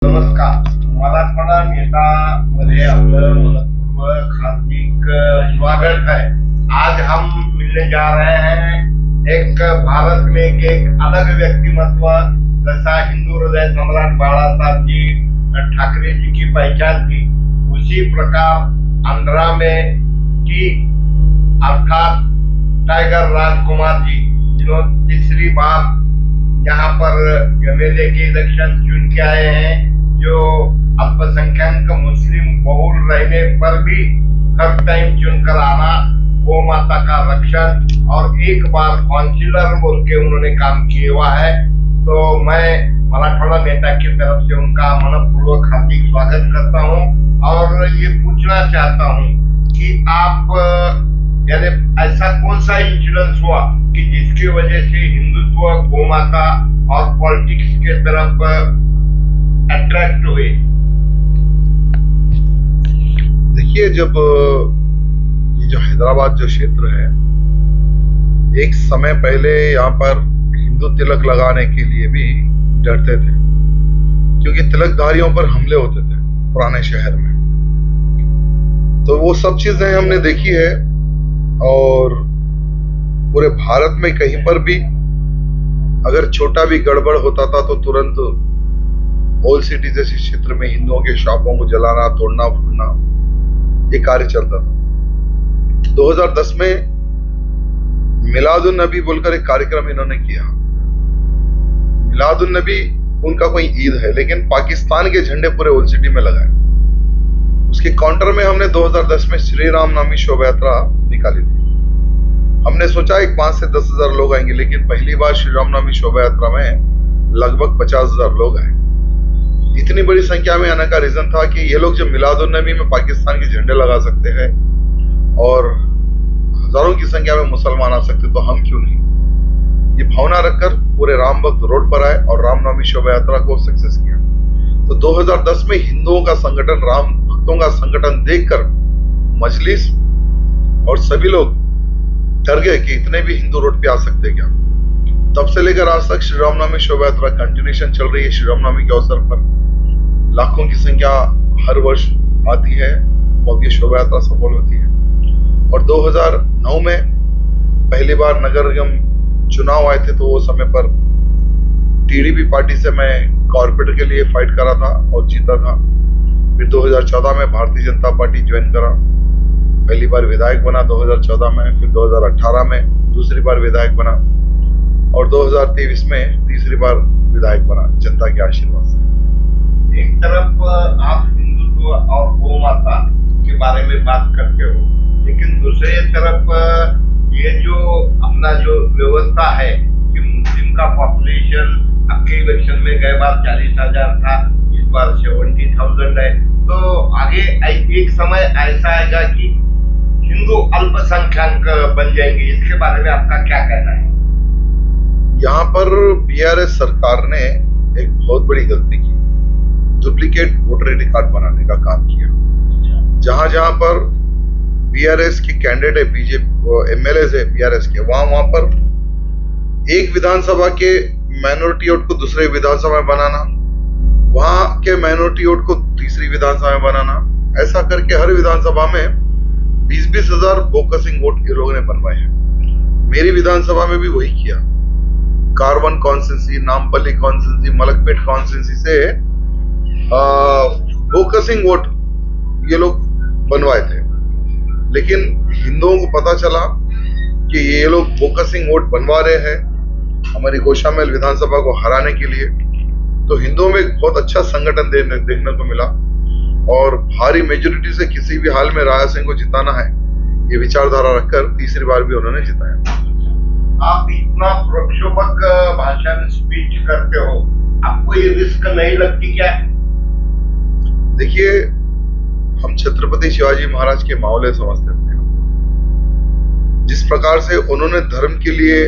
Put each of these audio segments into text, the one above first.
नमस्कार. मराठवाडा नेतामध्ये आपलं मनपूर्वक हार्दिक स्वागत है. आज हम मिलने जा रहे हैं एक भारत में एक अलग व्यक्तिमत्व जैसा हिंदू हृदय सम्राट बाला साहब जी ठाकरे जी की पहचान थी, उसी प्रकार आंध्रा में की अर्थात टाइगर राजकुमार जी जिन्होंने तीसरी बार यहाँ पर एमएलए के इलेक्शन चुन के आए हैं, जो अल्पसंख्यक मुस्लिम बहुल रहने पर भी हर टाइम चुनकर आना, गौ माता का रक्षण और एक बार काउंसिलर बोल के उन्होंने काम किया हुआ है. तो मैं मराठवाड़ा नेता की तरफ से उनका मनपूर्वक हार्दिक स्वागत करता हूं और ये पूछना चाहता हूं कि आप यानी ऐसा कौन सा इंसिडेंस हुआ कि जिसकी वजह से हिंदुत्व, गौ माता और पॉलिटिक्स के तरफ अट्रैक्ट हुए? देखिए, जब ये जो हैदराबाद जो क्षेत्र है, एक समय पहले यहाँ पर हिंदू तिलक लगाने के लिए भी डरते थे, क्योंकि तिलकधारियों पर हमले होते थे पुराने शहर में. तो वो सब चीजें हमने देखी है और पूरे भारत में कहीं पर भी अगर छोटा भी गड़बड़ होता था तो तुरंत ओल्ड सिटी जैसे क्षेत्र में हिंदुओं के शॉपों को जलाना, तोड़ना, फोड़ना, ये कार्य चलता था. 2010 में मिलादुन नबी बोलकर एक कार्यक्रम इन्होंने किया. मिलादुन नबी उनका कोई ईद है, लेकिन पाकिस्तान के झंडे पूरे ओल्ड सिटी में लगाए. उसके काउंटर में हमने 2010 में श्री राम नामी शोभा यात्रा निकाली थी. हमने सोचा एक 5 से 10 हजार लोग आएंगे, लेकिन पहली बार श्री राम नामी शोभा यात्रा में लगभग 50,000 लोग आए. इतनी बड़ी संख्या में आने का रीजन था कि ये लोग जब मिलादुन नबी में पाकिस्तान के झंडे लगा सकते हैं और हजारों की संख्या में मुसलमान आ सकते, तो हम क्यों नहीं. ये भावना रखकर पूरे राम भक्त रोड पर आए और रामनवमी शोभा यात्रा को सक्सेस किया. तो 2010 में हिंदुओं का संगठन, राम भक्तों का संगठन देखकर मजलिस और सभी लोग डर गए कि इतने भी हिंदू रोड पे आ सकते क्या. तब से लेकर आज तक श्री रामनवमी शोभा यात्रा कंटिन्यूएशन चल रही है. श्री रामनवमी के अवसर पर लाखों की संख्या हर वर्ष आती है और ये शोभा यात्रा सफल होती है. और 2009 में पहली बार नगर निगम चुनाव आए थे, तो वो समय पर टीडीपी पार्टी से मैं कॉर्पोरेटर के लिए फाइट करा था और जीता था. फिर 2014 में भारतीय जनता पार्टी ज्वाइन करा, पहली बार विधायक बना 2014 में. फिर 2018 में दूसरी बार विधायक बना और 2023 में तीसरी बार विधायक बना जनता के आशीर्वाद से. एक तरफ आप हिंदुत्व और गौ माता के बारे में बात करते हो, लेकिन दूसरे तरफ ये जो अपना जो व्यवस्था है कि मुस्लिम का पॉपुलेशन आपके इलेक्शन में गए बार 40,000 था, इस बार 70,000 है. तो आगे एक समय ऐसा आएगा कि हिंदू अल्पसंख्यक बन जाएंगे, इसके बारे में आपका क्या कहना है? यहाँ पर बीआरएस सरकार ने एक बहुत बड़ी गलती की, डुप्लीकेट वोटर आईडी कार्ड बनाने का काम किया. जहां जहां पर बीआरएस के कैंडिडेट है, बीजेपी एमएलए है बीआरएस के, वहां पर एक विधानसभा के माइनॉरिटी वोट को दूसरे विधानसभा में बनाना, वहां के माइनॉरिटी वोट को तीसरी विधानसभा में बनाना, ऐसा करके हर विधानसभा में 20-20 हजार बोकसिंग वोट के लोगों ने बनवाए हैं. मेरी विधानसभा में भी वही किया. Karwan constituency, Nampally constituency, Malakpet constituency से बोकसिंग वोट ये लोग बनवाए थे. लेकिन हिंदुओं को पता चला कि ये लोग बोकसिंग वोट बनवा रहे हैं हमारी गोशामेल विधानसभा को हराने के लिए. तो हिंदुओं में एक बहुत अच्छा संगठन देखने को मिला और भारी मेजोरिटी से किसी भी हाल में राजा सिंह को जिताना है, ये विचारधारा रखकर तीसरी बार भी उन्होंने जिताया. आप इतना प्रक्षोभक भाषण स्पीच करते हो, आपको ये रिस्क नहीं लगती क्या? देखिए, हम छत्रपति शिवाजी महाराज के मावले समझते थे. जिस प्रकार से उन्होंने धर्म के लिए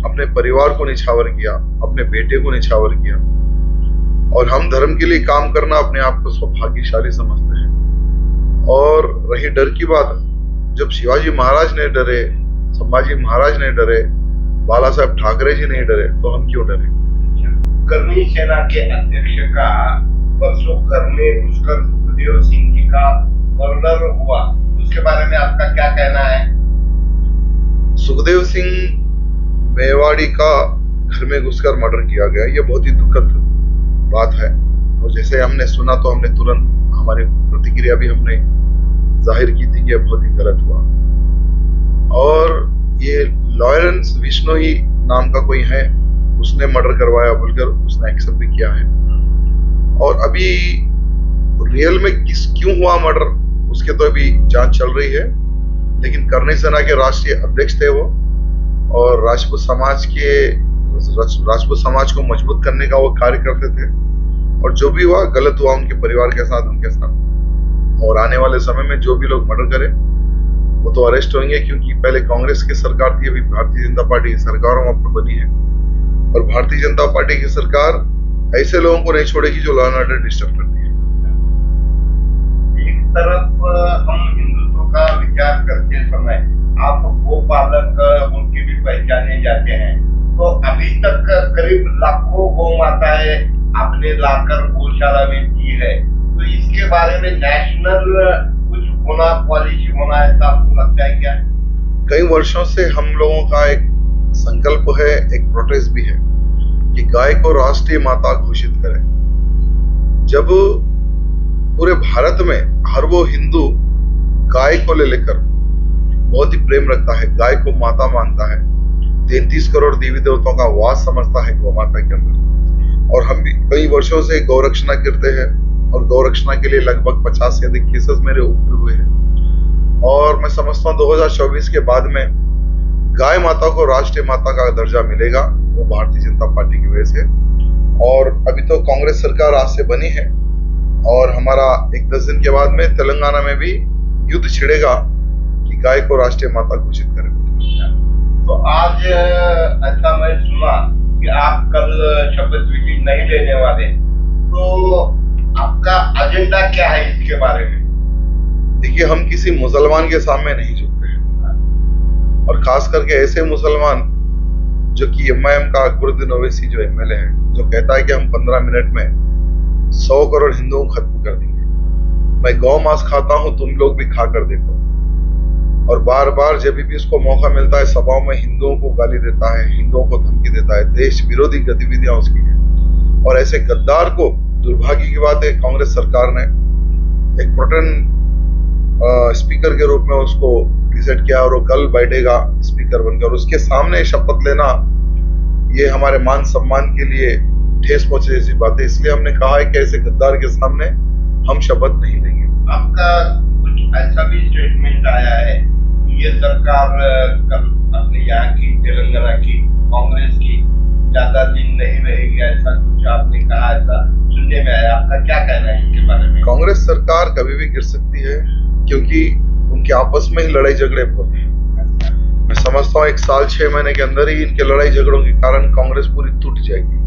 अपने परिवार को निछावर किया, अपने बेटे को निछावर किया, और हम धर्म के लिए काम करना अपने आप को सौभाग्यशाली समझते हैं. और रही डर की बात, जब शिवाजी महाराज नहीं डरे, संभाजी महाराज नहीं डरे, बाला साहब ठाकरे जी नहीं डरे, तो हम क्यों डरे? करनी सेना के अध्यक्ष का का मर्डर हुआ, उसके बारे में आपका क्या कहना है? सुखदेव सिंह मेवाड़ी का घर में घुसकर मर्डर किया गया, ये बहुत ही दुखद बात है। और जैसे हमने सुना तो हमने तुरंत हमारी प्रतिक्रिया भी हमने जाहिर की थी कि यह बहुत ही गलत हुआ। और ये लॉरेंस बिश्नोई नाम का कोई है, उसने मर्डर करवाया बोलकर उसने एक्सेप्ट भी किया है। और अभी रियल में क्यों हुआ मर्डर उसके तो अभी जांच चल रही है, लेकिन करनी सेना के राष्ट्रीय अध्यक्ष थे वो, और राजपूत समाज को मजबूत करने का वो कार्य करते थे। और जो भी हुआ गलत हुआ उनके परिवार के साथ, उनके साथ। और आने वाले समय में जो भी लोग मर्डर करें वो तो अरेस्ट होंगे, क्योंकि पहले कांग्रेस की सरकार थी, अभी भारतीय जनता पार्टी की सरकारों में बनी है। और भारतीय जनता पार्टी की सरकार ऐसे लोगों को नहीं छोड़ेगी जो लॉ एंड ऑर्डर डिस्टर्ब करती है। एक तरफ हम हिंदुत्व का विचार करते समय आप गोपालक उनके भी पहचाने जाते हैं, तो अभी तक करीब लाखों गौ माताएं आपने लाकर गौशाला में दी है, तो इसके बारे में नेशनल कुछ होना, पॉलिसी होना, ऐसा आपको लगता है क्या? कई वर्षों से हम लोगों का एक संकल्प है, एक प्रोटेस्ट भी है कि गाय को राष्ट्रीय माता घोषित करें। जब पूरे भारत में हर वो हिंदू गाय को लेकर बहुत ही प्रेम रखता है, गाय को माता मानता है, 33 करोड़ देवी देवताओं का वास समझता है गौ माता के अंदर। और हम भी कई वर्षों से गौरक्षणा करते हैं, और गौरक्षणा के लिए लगभग 50 से अधिक केसेस मेरे ऊपर हुए हैं। और मैं समझता हूँ 2024 के बाद में गाय माता को राष्ट्रीय माता का दर्जा मिलेगा, वो भारतीय जनता पार्टी की वजह से। और अभी तो कांग्रेस सरकार आज से बनी है, और हमारा 10 दिन के बाद में तेलंगाना में भी युद्ध छिड़ेगा कि गाय को राष्ट्रीय माता घोषित करें। तो आज ऐसा मैं सुना कि आप कल शपथ विधि नहीं लेने वाले, तो आपका एजेंडा क्या है इसके बारे में? देखिए, हम किसी मुसलमान के सामने नहीं झुकते हैं, और खास करके ऐसे मुसलमान जो कि एमआईएम का अकबरुद्दीन ओवैसी जो एमएलए है, जो कहता है कि हम 15 मिनट में 100 करोड़ हिंदुओं को खत्म कर देंगे। मैं गौ मांस खाता हूं, तुम लोग भी खा कर देखो। और बार बार जब भी इसको मौका मिलता है सियासतों में हिंदुओं को गाली देता है, हिंदुओं को धमकी देता है, देश विरोधी गतिविधियां उसकी है। और ऐसे गद्दार को, दुर्भाग्य की बात है, कांग्रेस सरकार ने एक प्रोटेन स्पीकर के रूप में उसको डिसाइड किया, और वो कल बैठेगा स्पीकर बनकर। उसके सामने शपथ लेना ये हमारे मान सम्मान के लिए ठेस पहुंचे जैसी बात है। इसलिए हमने कहा है कि ऐसे गद्दार के सामने हम शपथ नहीं लेंगे। आपका कुछ ऐसा भी स्टेटमेंट आया है कि ये सरकार कल अपने यहाँ की तेलंगाना की कांग्रेस की ज्यादा दिन नहीं रहेगी, ऐसा कुछ आपने कहा, ऐसा सुनने में आया। आपका क्या कहना है इसके बारे में? कांग्रेस सरकार कभी भी गिर सकती है, क्योंकि उनके आपस में ही लड़ाई झगड़े होते हैं। मैं समझता हूँ 1 साल 6 महीने के अंदर ही इनके लड़ाई झगड़ों के कारण कांग्रेस पूरी टूट जाएगी,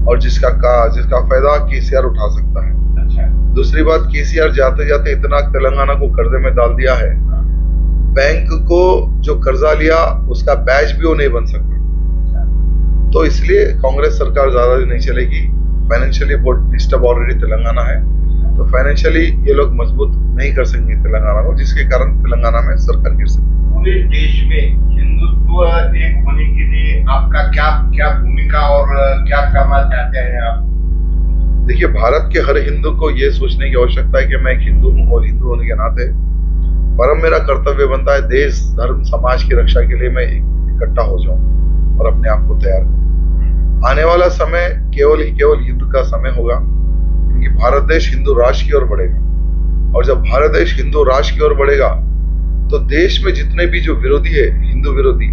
और जिसका फायदा केसीआर उठा सकता है। अच्छा। दूसरी बात, केसीआर जाते जाते इतना तेलंगाना को कर्जे में डाल दिया है, बैंक को जो कर्जा लिया उसका बैच भी वो नहीं बन सकता। तो इसलिए कांग्रेस सरकार ज्यादा दिन नहीं चलेगी। फाइनेंशियली बहुत डिस्टर्ब ऑलरेडी तेलंगाना है, तो फाइनेंशियली ये लोग मजबूत नहीं कर सकेंगे तेलंगाना को, जिसके कारण तेलंगाना में सरकार गिर सकती है। पूरे देश में हिंदुत्व एक होने के लिए आपका क्या भूमिका और क्या करना चाहते हैं आप? देखिए, भारत के हर हिंदू को ये सोचने की आवश्यकता है कि मैं एक हिंदू हूँ, और हिंदू होने के नाते परम मेरा कर्तव्य बनता है देश, धर्म, समाज की रक्षा के लिए मैं इकट्ठा हो जाऊं और अपने आप को तैयार करूं। आने वाला समय केवल युद्ध का समय होगा, क्योंकि भारत देश हिंदू राष्ट्र की ओर बढ़ेगा। और जब भारत देश हिंदू राष्ट्र की ओर बढ़ेगा तो देश में जितने भी जो विरोधी है, हिंदू विरोधी,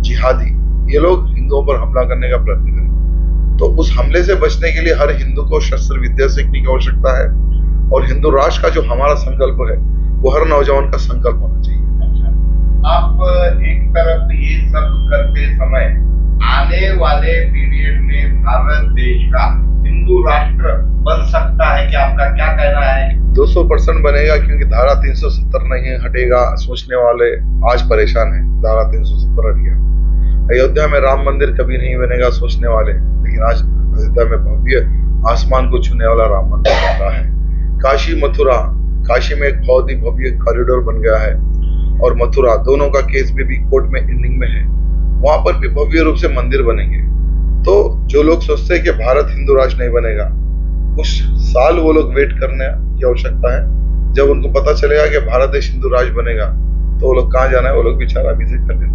जिहादी, ये लोग हिंदुओं पर हमला करने का प्रयत्न करेंगे। तो उस हमले से बचने के लिए हर हिंदू को शस्त्र विद्या सीखने की आवश्यकता है, और हिंदू राष्ट्र का जो हमारा संकल्प है वो हर नौजवान का संकल्प होना चाहिए। अच्छा, आप एक तरफ ये सब करते समय आने वाले पीरियड में भारत देश का हिंदू राष्ट्र बन सकता है क्या? आपका क्या कहना है? 200% बनेगा, क्योंकि धारा 370 नहीं हटेगा। सोचने वाले आज परेशान हैं, धारा 370 हट गया। अयोध्या में राम मंदिर कभी नहीं बनेगा, सोचने वाले, लेकिन आज अयोध्या में भव्य आसमान को छूने वाला राम मंदिर बन रहा है। काशी मथुरा काशी में एक बहुत ही भव्य कॉरिडोर बन गया है, और मथुरा, दोनों का केस भी कोर्ट में एंडिंग में है। वहां पर भी भव्य रूप से मंदिर बनेंगे। तो जो लोग सोचते हैं कि भारत हिंदू राष्ट्र नहीं बनेगा, कुछ साल वो लोग वेट करने की आवश्यकता है। जब उनको पता चलेगा कि भारत देश हिंदू राष्ट्र बनेगा, तो वो लोग कहाँ जाना है वो लोग विचार अभी से कर लेना।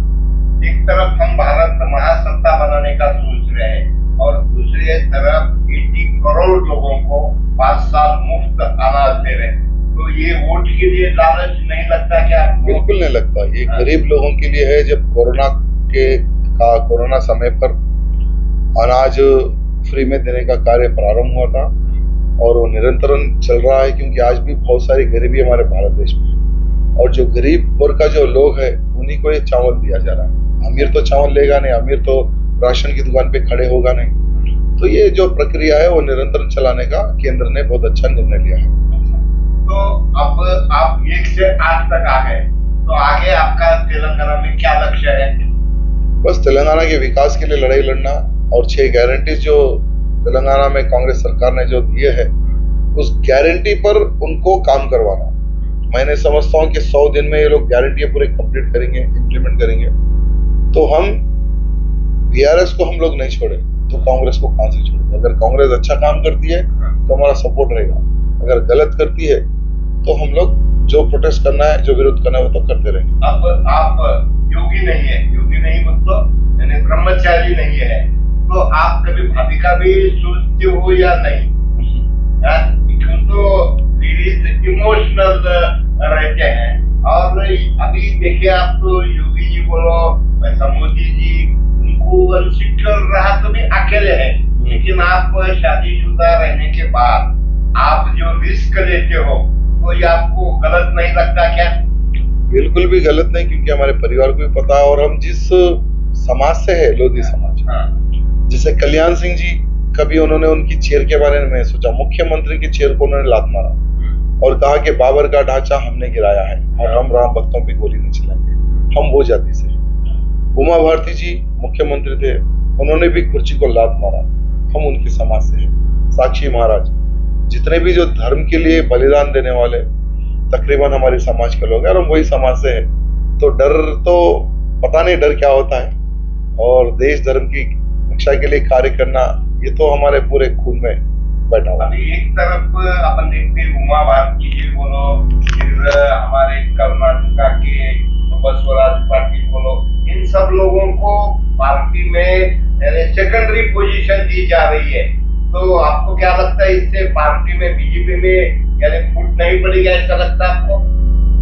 एक तरफ हम भारत महासत्ता बनाने का सोच रहे हैं और दूसरी तरफ 80 करोड़ लोगों को 5 साल मुफ्त अनाज दे रहे हैं, तो ये वोट के लिए लालच नहीं लगता क्या? बिल्कुल नहीं लगता। ये गरीब लोगों के लिए है। जब कोरोना समय पर अनाज फ्री में देने का कार्य प्रारंभ हुआ था, और वो निरंतर चल रहा है, क्योंकि आज भी बहुत सारी गरीबी हमारे भारत देश में है। और जो गरीब वर्ग का जो लोग है, उन्हीं को ये चावल दिया जा रहा है। अमीर तो चावल लेगा नहीं, अमीर तो राशन की दुकान पे खड़े होगा नहीं। तो ये जो प्रक्रिया है वो निरंतर चलाने का केंद्र ने बहुत अच्छा निर्णय लिया है। तो अब आप 1 से 8 तक आ गए, तो आगे आपका तेलंगाना में क्या लक्ष्य है? बस तेलंगाना के विकास के लिए लड़ाई लड़ना, और 6 गारंटीज जो तेलंगाना में कांग्रेस सरकार ने जो दिए हैं, उस गारंटी पर उनको काम करवाना। मैंने समझता हूँ कि 100 दिन में ये लोग गारंटी पूरे कंप्लीट करेंगे, इम्प्लीमेंट करेंगे। तो हम बीआरएस को हम लोग नहीं छोड़े तो कांग्रेस को कहां से छोड़ेंगे? अगर कांग्रेस अच्छा काम करती है तो हमारा सपोर्ट रहेगा, अगर गलत करती है तो हम लोग जो प्रोटेस्ट करना है, जो विरोध करना है, वो तो करते रहेंगे। अब आप योगी नहीं है, योगी नहीं मतलब यानी ब्रह्मचारी नहीं है, तो आप कभी भाभी का भी सोचते हो या नहीं? क्यों तो लेडीज इमोशनल रहते हैं, और अभी देखिए आप तो योगी जी बोलो, मोदी जी, उनको अनसिक्योर रहा तो भी अकेले हैं, लेकिन आप शादीशुदा रहने के बाद आप जो रिस्क लेते हो, तो ये आपको गलत नहीं लगता क्या? बिल्कुल भी गलत नहीं, क्योंकि हमारे परिवार को भी पता है, और हम जिस समाज से है, लोधी समाज, जैसे कल्याण सिंह जी, कभी उन्होंने उनकी चेयर के बारे में सोचा, मुख्यमंत्री की चेयर को उन्होंने लात मारा और कहा कि बाबर का ढांचा हमने गिराया है और हम राम भक्तों पे गोली नहीं चलाएंगे, हम वो जाति से। उमा भारती जी मुख्यमंत्री थे, उन्होंने भी कुर्सी को लात मारा, हम उनके समाज से हैं। साक्षी महाराज, जितने भी जो धर्म के लिए बलिदान देने वाले तकरीबन हमारे समाज के लोग हैं, और हम वही समाज से हैं। तो डर तो पता नहीं डर क्या होता है, और देश धर्म की रक्षा के लिए कार्य करना, ये तो हमारे पूरे खून में बैठा हुआ। अभी एक तरफ अपन देखते हैं उमा भारती जी बोलो, फिर हमारे कर्नाटक के बसवराज पाटिल बोलो, इन सब लोगों को पार्टी में सेकेंडरी पोजीशन दी जा रही है। तो आपको क्या लगता है, इससे पार्टी में, बीजेपी में यानी फूट नहीं पड़ेगा, ऐसा लगता है आपको?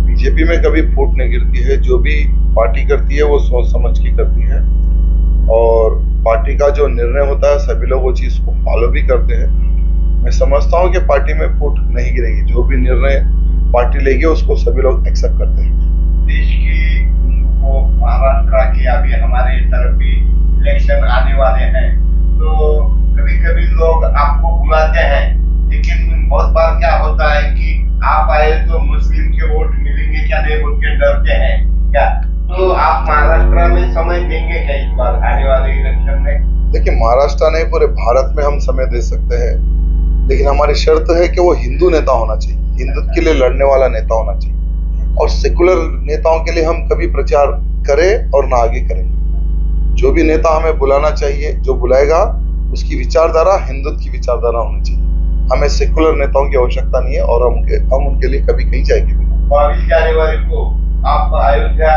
बीजेपी में कभी फूट नहीं गिरती है। जो भी पार्टी करती है वो सोच समझ के करती है, और पार्टी का जो निर्णय होता है सभी लोग वो चीज को फॉलो भी करते हैं। मैं समझता हूँ कि पार्टी में फूट नहीं गिरेगी। जो भी निर्णय पार्टी लेगी उसको सभी लोग एक्सेप्ट करते हैं। देश की को महाराष्ट्र के अभी हमारे तरफ भी इलेक्शन आने वाले हैं, तो कभी कभी लोग आपको बुलाते हैं, लेकिन बहुत बार क्या होता है कि आप आए तो मुस्लिम के वोट मिलेंगे क्या नहीं बोल के डरते हैं क्या? तो आप महाराष्ट्र में समय देंगे क्या इस बार आने वाले इलेक्शन में? देखिए, महाराष्ट्र नहीं पूरे भारत में हम समय दे सकते हैं, लेकिन हमारी शर्त है कि वो हिंदू नेता होना चाहिए, हिंदुत्व के लिए लड़ने वाला नेता होना चाहिए। और सेकुलर नेताओं के लिए हम कभी प्रचार करें और ना आगे करें। जो भी नेता हमें बुलाना चाहिए, जो बुलाएगा उसकी विचारधारा हिंदुत्व की विचारधारा होनी चाहिए। हमें सेकुलर नेताओं की आवश्यकता नहीं है, और हम उनके लिए कभी कहीं जाएंगे भी नहीं। 22 जनवरी को आप अयोध्या?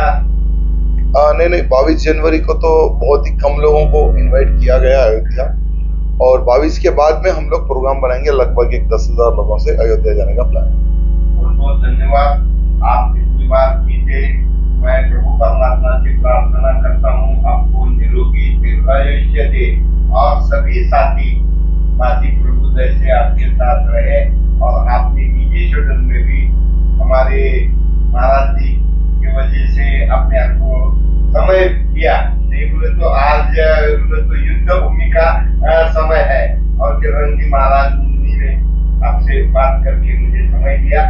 नहीं, 22 जनवरी को तो बहुत ही कम लोगों को इनवाइट किया गया अयोध्या, और 22 के बाद में हम लोग प्रोग्राम बनाएंगे। लगभग 10,000 लोगों से अयोध्या जाने का प्लान है। बहुत बहुत धन्यवाद, आप इतनी बात कीजिए। मैं प्रभु परमात्मा से प्रार्थना करता हूँ आपको निरोगी दीर्घायुष्य दे, और सभी साथी प्रभु जैसे आपके साथ रहे, और आपने विजय में भी हमारे महाराज जी की वजह से अपने आप को समय दिया। नहीं बोले तो आज तो युद्ध भूमि का समय है, और चिरंजी महाराज ने आपसे बात करके मुझे समय दिया।